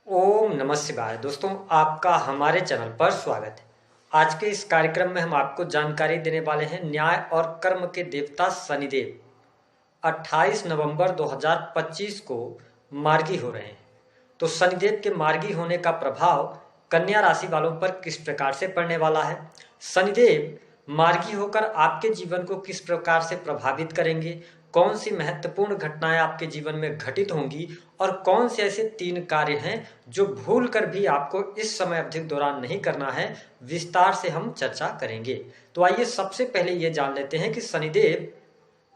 ओम नमः शिवाय। दोस्तों, आपका हमारे चैनल पर स्वागत है। आज के इस कार्यक्रम में हम आपको जानकारी देने वाले हैं न्याय और कर्म के देवता शनिदेव 28 नवंबर 2025 को मार्गी हो रहे हैं। तो शनिदेव के मार्गी होने का प्रभाव कन्या राशि वालों पर किस प्रकार से पड़ने वाला है, शनिदेव मार्गी होकर आपके जीवन को किस प्रकार से प्रभावित करेंगे, कौन सी महत्वपूर्ण घटनाएं आपके जीवन में घटित होंगी और कौन से ऐसे 3 कार्य हैं जो भूल कर भी आपको इस समय अवधि के दौरान नहीं करना है, विस्तार से हम चर्चा करेंगे। तो आइए सबसे पहले ये जान लेते हैं कि शनिदेव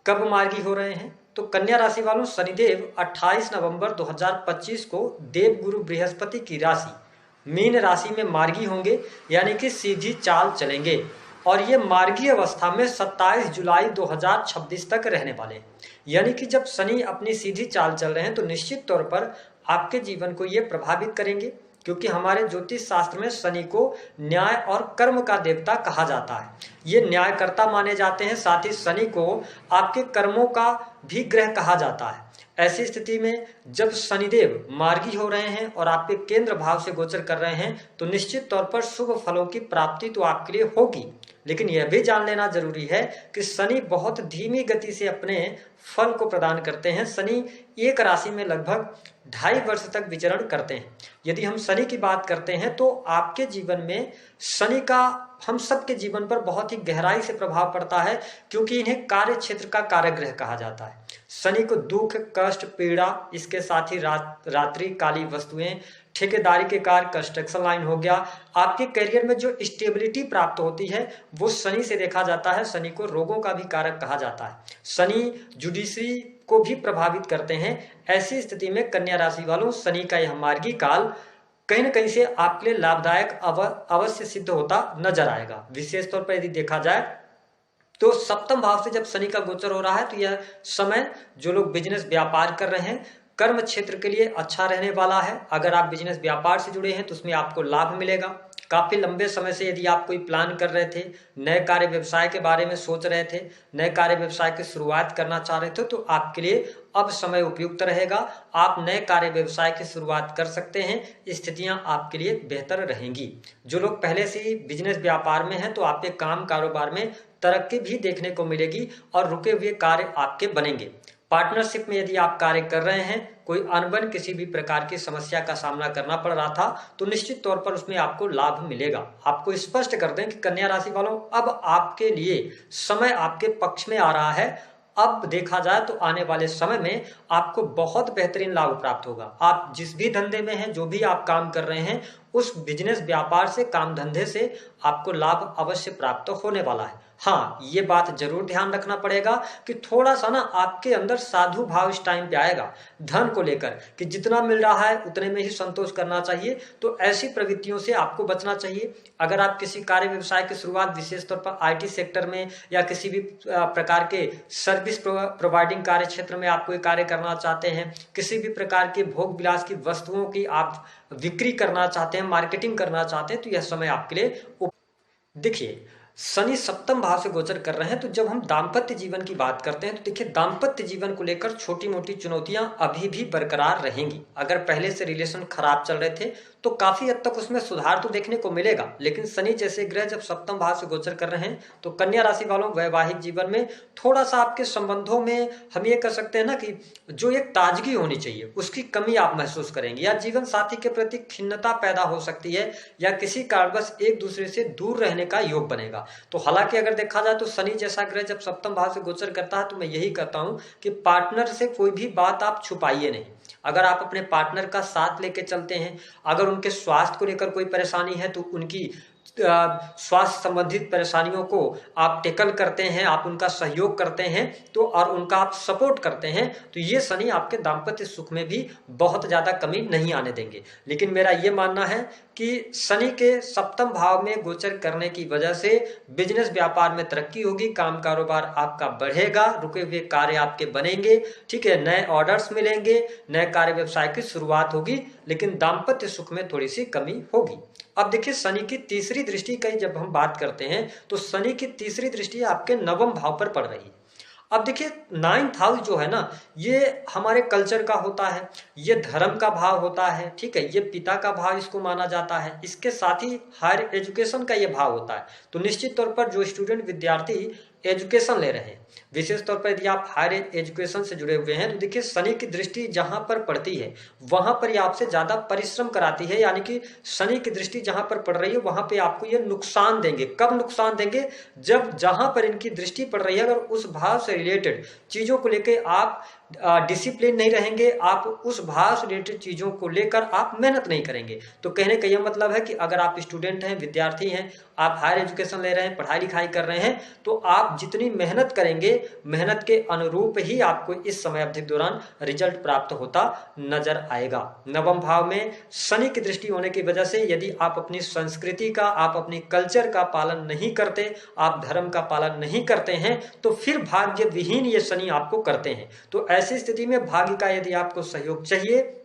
कब मार्गी हो रहे हैं। तो कन्या राशि वालों, शनिदेव 28 नवंबर 2025 को देवगुरु बृहस्पति की राशि मीन राशि में मार्गी होंगे, यानी कि सीधी चाल चलेंगे और ये मार्गी अवस्था में 27 जुलाई 2026 तक रहने वाले हैं। यानी कि जब शनि अपनी सीधी चाल चल रहे हैं तो निश्चित तौर पर आपके जीवन को ये प्रभावित करेंगे, क्योंकि हमारे ज्योतिष शास्त्र में शनि को न्याय और कर्म का देवता कहा जाता है। ये न्यायकर्ता माने जाते हैं, साथ ही शनि को आपके कर्मों का भी ग्रह कहा जाता है। ऐसी स्थिति में जब शनिदेव मार्गी हो रहे हैं और आपके केंद्र भाव से गोचर कर रहे हैं तो निश्चित तौर पर शुभ फलों की प्राप्ति तो आपके लिए होगी, लेकिन यह भी जान लेना जरूरी है कि शनि बहुत धीमी गति से अपने फल को प्रदान करते हैं। शनि एक राशि में लगभग 2.5 वर्ष तक विचरण करते हैं। यदि हम शनि की बात करते हैं तो आपके जीवन में शनि का हम सबके जीवन पर बहुत ही गहराई से प्रभाव पड़ता है, क्योंकि इन्हें कार्य क्षेत्र का कारक कहा जाता है। शनि को दुख, कष्ट, पीड़ा, इसके साथ ही रात्रि काली वस्तुएं, ठेकेदारी के कार्य, कंस्ट्रक्शन लाइन हो गया, आपके करियर में जो स्टेबिलिटी प्राप्त होती है वो शनि से देखा जाता है। शनि को रोगों का भी कारक कहा जाता है। शनि जुडिशरी को भी प्रभावित करते हैं। ऐसी स्थिति में कन्या राशि वालों, शनि का यह मार्गी काल कहीं न कहीं से आपके लिए लाभदायक अवश्य सिद्ध होता नजर आएगा। विशेष तौर पर यदि देखा जाए तो सप्तम भाव से जब शनि का गोचर हो रहा है तो यह समय जो लोग बिजनेस व्यापार कर रहे हैं, कर्म क्षेत्र के लिए अच्छा रहने वाला है। अगर आप बिजनेस व्यापार से जुड़े हैं तो उसमें आपको लाभ मिलेगा। काफी लंबे समय से यदि आप कोई प्लान कर रहे थे, नए कार्य व्यवसाय के बारे में सोच रहे थे, नए कार्य व्यवसाय की शुरुआत करना चाह रहे थे, तो आपके लिए अब समय उपयुक्त रहेगा। आप नए कार्य व्यवसाय की शुरुआत कर सकते हैं। स्थितियां आपके लिए बेहतर रहेंगी। जो लोग पहले से ही बिजनेस व्यापार में हैं तो आपके काम कारोबार में तरक्की भी देखने को मिलेगी और रुके हुए कार्य आपके बनेंगे। पार्टनरशिप में यदि आप कार्य कर रहे हैं, कोई अनबन किसी भी प्रकार की समस्या का सामना करना पड़ रहा था तो निश्चित तौर पर उसमें आपको लाभ मिलेगा। आपको स्पष्ट कर दें कि कन्या राशि वालों, अब आपके लिए समय आपके पक्ष में आ रहा है। अब देखा जाए तो आने वाले समय में आपको बहुत बेहतरीन लाभ प्राप्त होगा। आप जिस भी धंधे में हैं, जो भी आप काम कर रहे हैं, उस बिजनेस व्यापार से, काम धंधे से आपको लाभ अवश्य प्राप्त होने वाला है। हाँ, ये बात जरूर ध्यान रखना पड़ेगा कि थोड़ा सा ना आपके अंदर साधु भाव इस टाइम पे आएगा धन को लेकर, कि जितना मिल रहा है उतने में ही संतोष करना चाहिए। तो ऐसी प्रवृत्तियों से आपको बचना चाहिए। अगर आप किसी कार्य व्यवसाय की शुरुआत विशेष तौर पर आईटी सेक्टर में या किसी भी प्रकार के सर्विस प्रोवाइडिंग कार्य क्षेत्र में आप कोई कार्य करना चाहते हैं, किसी भी प्रकार के भोग विलास की वस्तुओं की आप बिक्री करना चाहते हैं, मार्केटिंग करना चाहते हैं, तो यह समय आपके लिए देखिए शनि सप्तम भाव से गोचर कर रहे हैं। तो जब हम दाम्पत्य जीवन की बात करते हैं तो देखिए, दाम्पत्य जीवन को लेकर छोटी मोटी चुनौतियां अभी भी बरकरार रहेंगी। अगर पहले से रिलेशन खराब चल रहे थे तो काफी हद तक उसमें सुधार तो देखने को मिलेगा, लेकिन शनि जैसे ग्रह जब सप्तम भाव से गोचर कर रहे हैं तो कन्या राशि वालों, वैवाहिक जीवन में थोड़ा सा आपके संबंधों में हम ये कह सकते हैं ना कि जो एक ताजगी होनी चाहिए उसकी कमी आप महसूस करेंगे, या जीवन साथी के प्रति खिन्नता पैदा हो सकती है, या किसी कारणवश एक दूसरे से दूर रहने का योग बनेगा। तो हालांकि अगर देखा जाए तो शनि जैसा ग्रह जब सप्तम भाव से गोचर करता है तो मैं यही कहता हूं कि पार्टनर से कोई भी बात आप छुपाइए नहीं। अगर आप अपने पार्टनर का साथ लेके चलते हैं, अगर उनके स्वास्थ्य को लेकर कोई परेशानी है तो उनकी स्वास्थ्य संबंधित परेशानियों को आप टेकल करते हैं, आप उनका सहयोग करते हैं तो और उनका आप सपोर्ट करते हैं, तो ये शनि आपके दाम्पत्य सुख में भी बहुत ज्यादा कमी नहीं आने देंगे। लेकिन मेरा ये मानना है कि शनि के सप्तम भाव में गोचर करने की वजह से बिजनेस व्यापार में तरक्की होगी, काम कारोबार आपका बढ़ेगा, रुके हुए कार्य आपके बनेंगे, ठीक है, नए ऑर्डर्स मिलेंगे, नए कार्य व्यवसाय की शुरुआत होगी, लेकिन दाम्पत्य सुख में थोड़ी सी कमी होगी। अब देखिए, शनि की तीसरी दृष्टि की जब हम बात करते हैं तो शनि की तीसरी दृष्टि आपके नवम भाव पर पड़ रही है। अब देखिए 9th हाउस जो है ना, ये हमारे कल्चर का होता है, ये धर्म का भाव होता है, ठीक है, ये पिता का भाव इसको माना जाता है, इसके साथ ही हायर एजुकेशन का ये भाव होता है। तो निश्चित तौर पर जो स्टूडेंट विद्यार्थी एजुकेशन ले रहे हैं, विशेष तौर पर यदि आप हायर एजुकेशन से जुड़े हुए हैं, तो देखिए शनि की दृष्टि जहां पर पड़ती है वहां पर ये आपसे ज्यादा परिश्रम कराती है, यानी कि शनि की दृष्टि जहां पर पड़ रही है वहां पे आपको ये नुकसान देंगे। कब नुकसान देंगे? जब जहां पर इनकी दृष्टि पड़ रही है, अगर उस भाव से रिलेटेड चीजों को लेकर आप डिसिप्लिन नहीं रहेंगे, आप उस भाव से रिलेटेड चीजों को लेकर आप मेहनत नहीं करेंगे। तो कहने का यह मतलब है कि अगर आप स्टूडेंट हैं, विद्यार्थी हैं, आप हायर एजुकेशन ले रहे हैं, पढ़ाई लिखाई कर रहे हैं, तो आप जितनी मेहनत करेंगे, मेहनत के अनुरूप ही आपको इस समय अवधि के दौरान रिजल्ट प्राप्त होता नजर आएगा। नवम भाव में शनि की दृष्टि होने की वजह से यदि आप अपनी संस्कृति का, आप अपनी कल्चर का पालन नहीं करते, आप धर्म का पालन नहीं करते हैं, तो फिर भाग्य विहीन ये शनि आपको करते हैं। तो ऐसी स्थिति में भाग्य का यदि आपको सहयोग चाहिए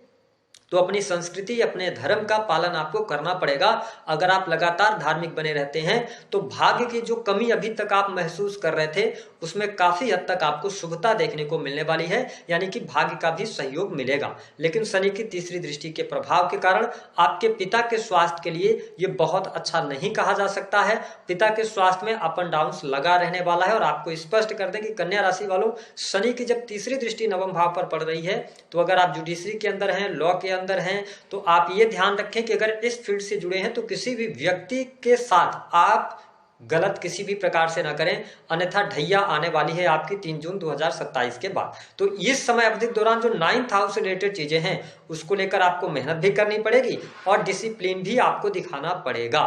तो अपनी संस्कृति, अपने धर्म का पालन आपको करना पड़ेगा। अगर आप लगातार धार्मिक बने रहते हैं तो भाग्य की जो कमी अभी तक आप महसूस कर रहे थे उसमें काफी हद तक आपको शुभता देखने को मिलने वाली है, यानी कि भाग्य का भी सहयोग मिलेगा। लेकिन शनि की तीसरी दृष्टि के प्रभाव के कारण आपके पिता के स्वास्थ्य के लिए ये बहुत अच्छा नहीं कहा जा सकता है। पिता के स्वास्थ्य में अप एंड डाउन लगा रहने वाला है। और आपको स्पष्ट कर दें कि कन्या राशि वालों, शनि की जब तीसरी दृष्टि नवम भाव पर पड़ रही है, तो अगर आप जुडिशरी के अंदर हैं, लॉ के अंदर हैं, तो आप ये ध्यान रखें कि अगर इस फील्ड से जुड़े हैं तो किसी भी व्यक्ति के साथ आप गलत किसी भी प्रकार से ना करें, अन्यथा ढैया आने वाली है आपकी 3 जून 2027 के बाद। तो इस समय अवधि के दौरान जो 9th हाउस से रिलेटेड चीजें हैं उसको लेकर आपको मेहनत भी करनी पड़ेगी और डिसिप्लिन भी आपको दिखाना पड़ेगा।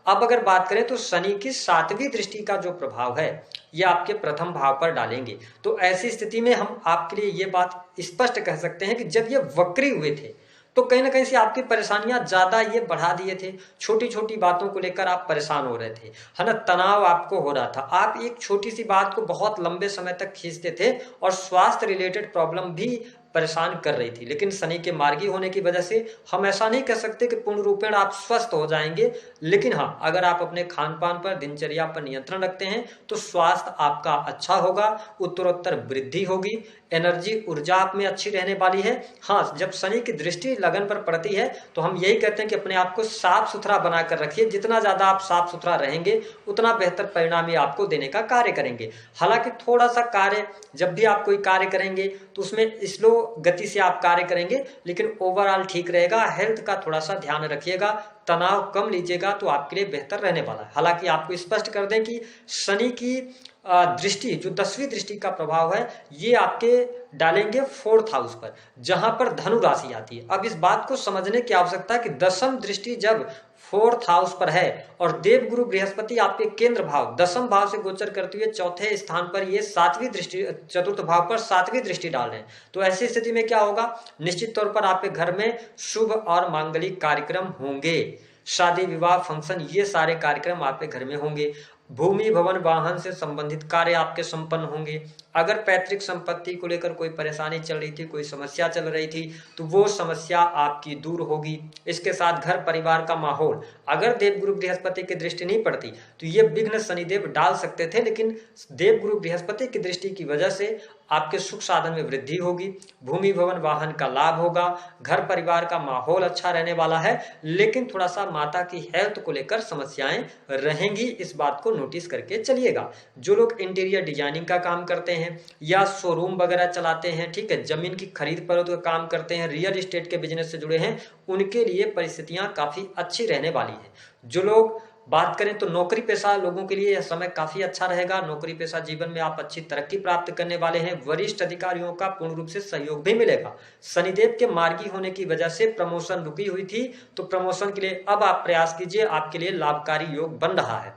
अब अगर बात करें तो शनि की 7वीं दृष्टि का जो प्रभाव है ये आपके प्रथम भाव पर डालेंगे। तो ऐसी स्थिति में हम आपके लिए ये बात स्पष्ट कह सकते हैं कि जब ये वक्री हुए थे तो कहीं ना कहीं से आपकी परेशानियां ज्यादा ये बढ़ा दिए थे। छोटी छोटी बातों को लेकर आप परेशान हो रहे थे, है ना, तनाव आपको हो रहा था। आप एक छोटी सी बात को बहुत लंबे समय तक खींचते थे और स्वास्थ्य रिलेटेड प्रॉब्लम भी परेशान कर रही थी। लेकिन शनि के मार्गी होने की वजह से हम ऐसा नहीं कह सकते कि पूर्ण रूपेण आप स्वस्थ हो जाएंगे, लेकिन हाँ, अगर आप अपने खान पान पर, दिनचर्या पर नियंत्रण रखते हैं तो स्वास्थ्य आपका अच्छा होगा, उत्तरोत्तर वृद्धि होगी, एनर्जी, ऊर्जा आप में अच्छी रहने वाली है। हाँ, जब शनि की दृष्टि लगन पर पड़ती है तो हम यही कहते हैं कि अपने आप को साफ सुथरा बनाकर रखिए। जितना ज्यादा आप साफ सुथरा रहेंगे उतना बेहतर परिणाम ये आपको देने का कार्य करेंगे। हालांकि थोड़ा सा कार्य, जब भी आप कोई कार्य करेंगे तो उसमें स्लो गति से आप कार्य करेंगे, लेकिन ओवरऑल ठीक रहेगा। हेल्थ का थोड़ा सा ध्यान रखिएगा, तनाव कम लीजिएगा तो आपके लिए बेहतर रहने वाला है। हालांकि आपको स्पष्ट कर दें कि शनि की दृष्टि, जो 10वीं दृष्टि का प्रभाव है, ये आपके डालेंगे 4th हाउस पर, जहां पर धनु राशि आती है। अब इस बात को समझने की आवश्यकता है कि 10वीं दृष्टि जब 4th हाउस पर है और देवगुरु बृहस्पति आपके केंद्र भाव 10वें भाव से गोचर करते हुए चौथे स्थान पर ये 7वीं दृष्टि, 4th भाव पर 7वीं दृष्टि डाल रहे हैं, तो ऐसी स्थिति में क्या होगा? निश्चित तौर पर आपके घर में शुभ और मांगलिक कार्यक्रम होंगे। शादी, विवाह, फंक्शन, ये सारे कार्यक्रम आपके घर में होंगे। भूमि, भवन, वाहन से संबंधित कार्य आपके संपन्न होंगे। अगर पैतृक संपत्ति को लेकर कोई परेशानी चल रही थी, कोई समस्या चल रही थी, तो वो समस्या आपकी दूर होगी। इसके साथ घर परिवार का माहौल, अगर देवगुरु बृहस्पति की दृष्टि नहीं पड़ती तो ये विघ्न शनिदेव डाल सकते थे, लेकिन देवगुरु बृहस्पति की दृष्टि की वजह से आपके सुख साधन में वृद्धि होगी, भूमि भवन वाहन का लाभ होगा, घर परिवार का माहौल अच्छा रहने वाला है। लेकिन थोड़ा सा माता की हेल्थ को लेकर समस्याएं रहेंगी, इस बात को नोटिस करके चलिएगा। जो लोग इंटीरियर डिजाइनिंग का काम करते हैं या शोरूम वगैरह चलाते हैं, ठीक है, जमीन की खरीद फरोख्त का काम करते हैं, रियल एस्टेट के बिजनेस से जुड़े हैं, उनके लिए परिस्थितियां काफी अच्छी रहने वाली है। जो लोग बात करें तो नौकरी पेशा लोगों के लिए यह समय काफी अच्छा रहेगा। नौकरी पेशा जीवन में आप अच्छी तरक्की प्राप्त करने वाले हैं। वरिष्ठ अधिकारियों का पूर्ण रूप से सहयोग भी मिलेगा। शनिदेव के मार्गी होने की वजह से प्रमोशन रुकी हुई थी, तो प्रमोशन के लिए अब आप प्रयास कीजिए, आपके लिए लाभकारी योग बन रहा है।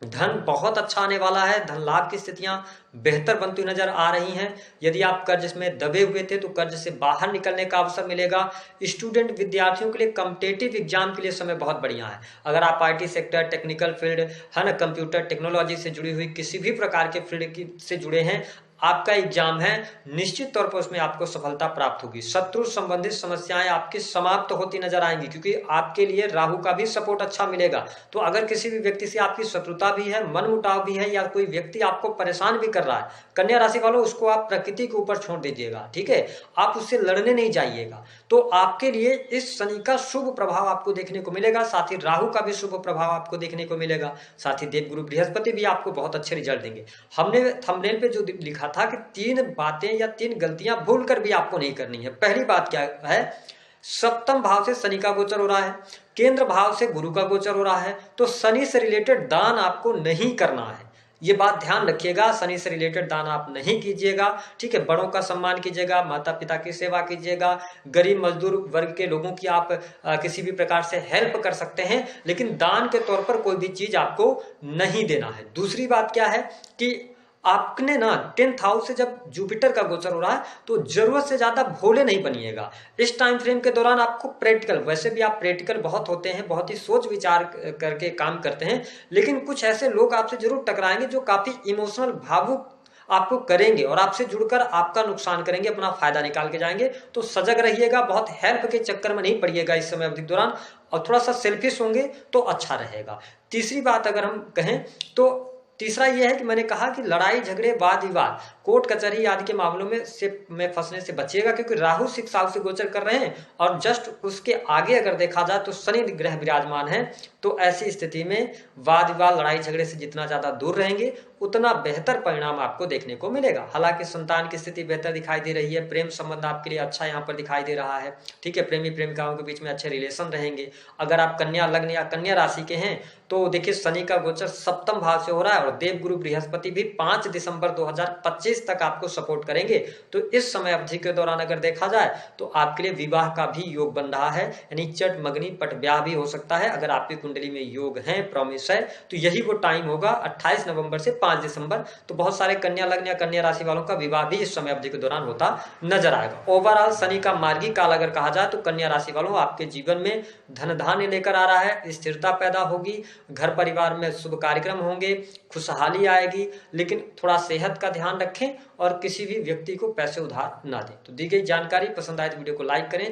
धन बहुत अच्छा आने वाला है, धन लाभ की स्थितियां बेहतर बनती नजर आ रही हैं। यदि आप कर्ज में दबे हुए थे तो कर्ज से बाहर निकलने का अवसर मिलेगा। स्टूडेंट विद्यार्थियों के लिए कॉम्पिटिटिव एग्जाम के लिए समय बहुत बढ़िया है। अगर आप आईटी सेक्टर, टेक्निकल फील्ड, है ना, कंप्यूटर टेक्नोलॉजी से जुड़ी हुई किसी भी प्रकार के फील्ड से जुड़े हैं, आपका एग्जाम है, निश्चित तौर पर उसमें आपको सफलता प्राप्त होगी। शत्रु संबंधित समस्याएं आपकी समाप्त होती नजर आएंगी, क्योंकि आपके लिए राहु का भी सपोर्ट अच्छा मिलेगा। तो अगर किसी भी व्यक्ति से आपकी शत्रुता भी है, मनमुटाव भी है, या कोई व्यक्ति आपको परेशान भी कर रहा है, कन्या राशि वालों, उसको आप प्रकृति के ऊपर छोड़ दीजिएगा, ठीक है। आप उससे लड़ने नहीं जाइएगा। तो आपके लिए इस शनि का शुभ प्रभाव आपको देखने को मिलेगा, साथ ही राहु का भी शुभ प्रभाव आपको देखने को मिलेगा, साथ ही देवगुरु बृहस्पति भी आपको बहुत अच्छे रिजल्ट देंगे। हमने थंबनेल पे जो लिखा था कि 3 बातें या 3 गलतियां भूल कर भी आपको नहीं करनी है। पहली बात क्या है, सप्तम भाव से शनि का गोचर हो रहा है, केंद्र भाव से गुरु का गोचर हो रहा है, तो शनि से रिलेटेड दान आपको नहीं करना है। ये बात ध्यान रखिएगा, शनि से रिलेटेड दान आप नहीं कीजिएगा, ठीक है। बड़ों का सम्मान कीजिएगा, माता पिता की सेवा कीजिएगा, गरीब मजदूर वर्ग के लोगों की आप किसी भी प्रकार से हेल्प कर सकते हैं, लेकिन दान के तौर पर कोई भी चीज आपको नहीं देना है। दूसरी बात क्या है कि आपने ना 10th हाउस से जब जुपिटर का गोचर हो रहा है, तो जरूरत से ज्यादा भोले नहीं बनिएगा। इस टाइम फ्रेम के दौरान आपको प्रैक्टिकल, वैसे भी आप प्रैक्टिकल बहुत होते हैं, बहुत ही सोच विचार करके काम करते हैं, लेकिन कुछ ऐसे लोग आपसे जरूर टकराएंगे जो काफी इमोशनल, भावुक आपको करेंगे और आपसे जुड़कर आपका नुकसान करेंगे, अपना फायदा निकाल के जाएंगे। तो सजग रहिएगा, बहुत हेल्प के चक्कर में नहीं पड़िएगा इस समय अवधि के दौरान, और थोड़ा सा सेल्फिश होंगे तो अच्छा रहेगा। तीसरी बात अगर हम कहें तो तीसरा यह है कि मैंने कहा कि लड़ाई झगड़े, वाद विवाद, कोर्ट कचहरी आदि के मामलों में फंसने से बचिएगा, क्योंकि राहु 6 हाउस से गोचर कर रहे हैं और जस्ट उसके आगे अगर देखा जाए तो शनि ग्रह विराजमान है। तो ऐसी स्थिति में वाद विवाद, लड़ाई झगड़े से जितना ज्यादा दूर रहेंगे उतना बेहतर परिणाम आपको देखने को मिलेगा। हालांकि संतान की स्थिति बेहतर दिखाई दे रही है, प्रेम संबंध आपके लिए अच्छा यहाँ पर दिखाई दे रहा है, ठीक है। प्रेमी प्रेमिकाओं के बीच में अच्छे रिलेशन रहेंगे। अगर आप कन्या लग्न या कन्या राशि के हैं तो देखिए शनि का गोचर सप्तम भाव से हो रहा है, और देवगुरु बृहस्पति भी 5 दिसंबर 2025 तक आपको सपोर्ट करेंगे। तो इस समय अवधि के दौरान अगर देखा जाए तो आपके लिए विवाह का भी योग बन रहा है, यानी चट मगनी पट ब्याह भी हो सकता है। अगर आपकी कुंडली में योग है, प्रॉमिस है, तो यही वो टाइम होगा 28 नवंबर से 5 दिसंबर। तो बहुत सारे कन्या लग्न या कन्या राशि वालों का विवाह भी इस समय अवधि के दौरान होता नजर आएगा। ओवरऑल शनि का मार्गी काल अगर कहा जाए तो कन्या राशि वालों, आपके जीवन में धन धान्य लेकर आ रहा है, स्थिरता पैदा होगी, घर परिवार में शुभ कार्यक्रम होंगे, खुशहाली आएगी, लेकिन थोड़ा सेहत का ध्यान रखें और किसी भी व्यक्ति को पैसे उधार ना दें। तो दी गई जानकारी पसंद आए तो वीडियो को लाइक करें।